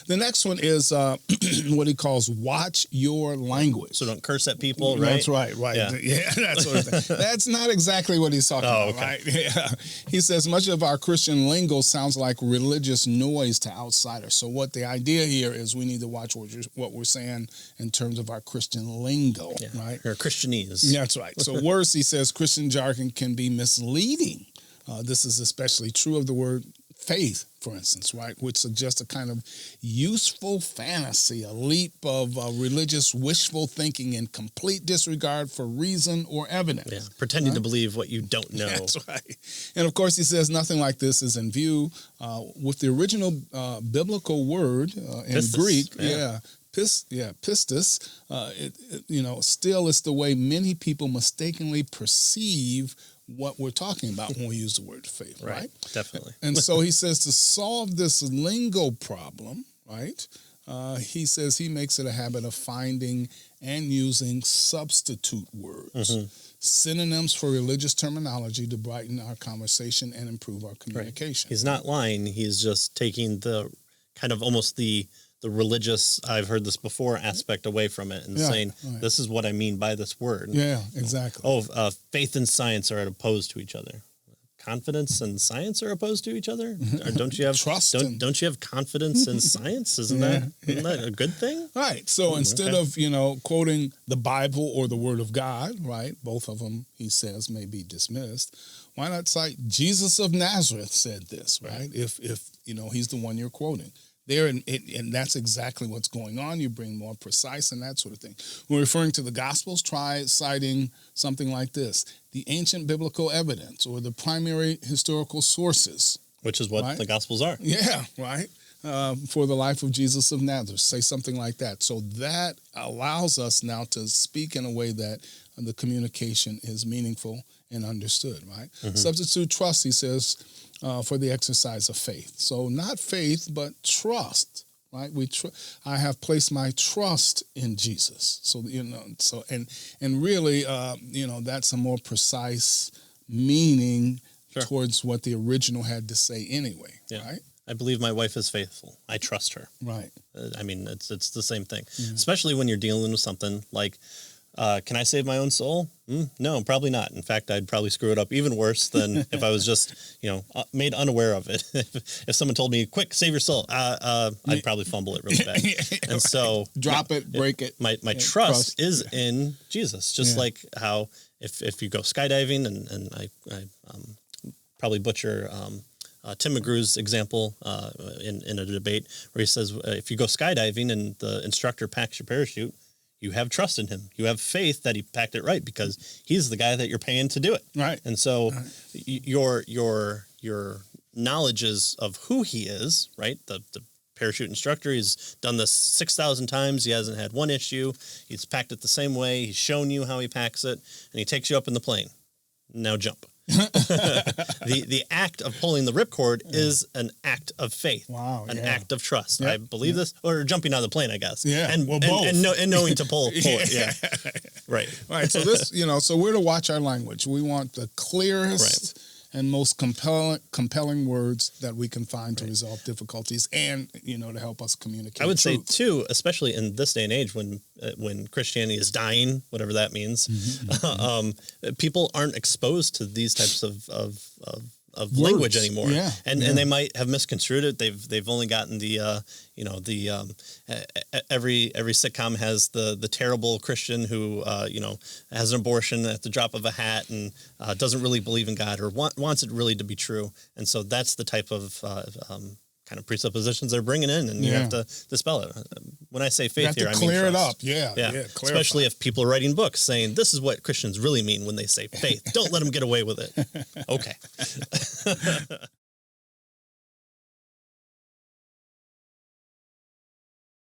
The next one is what he calls watch your language. So don't curse at people, right? That's right. Yeah, that sort of thing. That's not exactly what he's talking about, right? Yeah. He says much of our Christian lingo sounds like religious noise to outsiders. So what the idea here is we need to watch what we're saying in terms of our Christian lingo, right? Or Christian-ese. That's right. So worse, he says Christian jargon can be misleading. This is especially true of the word faith, for instance, right, which suggests a kind of useful fantasy, a leap of religious wishful thinking in complete disregard for reason or evidence. Yeah, pretending to believe what you don't know. That's right. And of course, he says nothing like this is in view with the original biblical word in Pistis, Greek. Pistis. Still it's the way many people mistakenly perceive what we're talking about when we use the word faith, right? Definitely. And so he says to solve this lingo problem, right, he says he makes it a habit of finding and using substitute words, synonyms for religious terminology to brighten our conversation and improve our communication. Right. He's not lying. He's just taking the kind of almost the religious, I've heard this before, aspect away from it and saying, this is what I mean by this word. Yeah, exactly. Faith and science are opposed to each other. Confidence and science are opposed to each other? Or don't you have trust? Don't you have confidence in science? Isn't that a good thing? Right. So instead of, quoting the Bible or the Word of God, right, both of them, he says, may be dismissed, why not cite Jesus of Nazareth said this, right? If he's the one you're quoting. There, and that's exactly what's going on. You bring more precise and that sort of thing. When referring to the Gospels, try citing something like this: the ancient biblical evidence or the primary historical sources. Which is what the Gospels are. Yeah, right. For the life of Jesus of Nazareth. Say something like that. So that allows us now to speak in a way that the communication is meaningful and understood, right? Substitute trust, he says, for the exercise of faith. So not faith, but trust, right? I have placed my trust in Jesus. So, and really, that's a more precise meaning towards what the original had to say anyway, right? I believe my wife is faithful. I trust her. Right. I mean, it's the same thing, especially when you're dealing with something like, can I save my own soul? No, probably not. In fact, I'd probably screw it up even worse than if I was just, made unaware of it. If someone told me, quick, save your soul, I'd probably fumble it really bad. And so drop it, break it. My trust is in Jesus. Just like how if you go skydiving, and I probably butcher Tim McGrew's example in a debate where he says, if you go skydiving and the instructor packs your parachute, you have trust in him. You have faith that he packed it right because he's the guy that you're paying to do it. Right. And so your knowledge is of who he is, right? The parachute instructor, he's done this 6,000 times. He hasn't had one issue. He's packed it the same way. He's shown you how he packs it, and he takes you up in the plane. Now jump. The act of pulling the ripcord is an act of faith. Wow, an act of trust. I believe this, or jumping out of the plane, I guess. Yeah, and both. And knowing to pull it. Yeah, right. So this, so we're to watch our language. We want the clearest and most compelling words that we can find to resolve difficulties and, to help us communicate. I would say truth. too, especially in this day and age when Christianity is dying, whatever that means, people aren't exposed to these types of language anymore. Yeah. And they might have misconstrued it. They've only gotten every sitcom has the terrible Christian who has an abortion at the drop of a hat and doesn't really believe in God or wants it really to be true. And so that's the type of kind of presuppositions they're bringing in, and you have to dispel it. When I say faith here, I mean clear it trust. up. Yeah. Especially if people are writing books saying this is what Christians really mean when they say faith. Don't let them get away with it. Okay.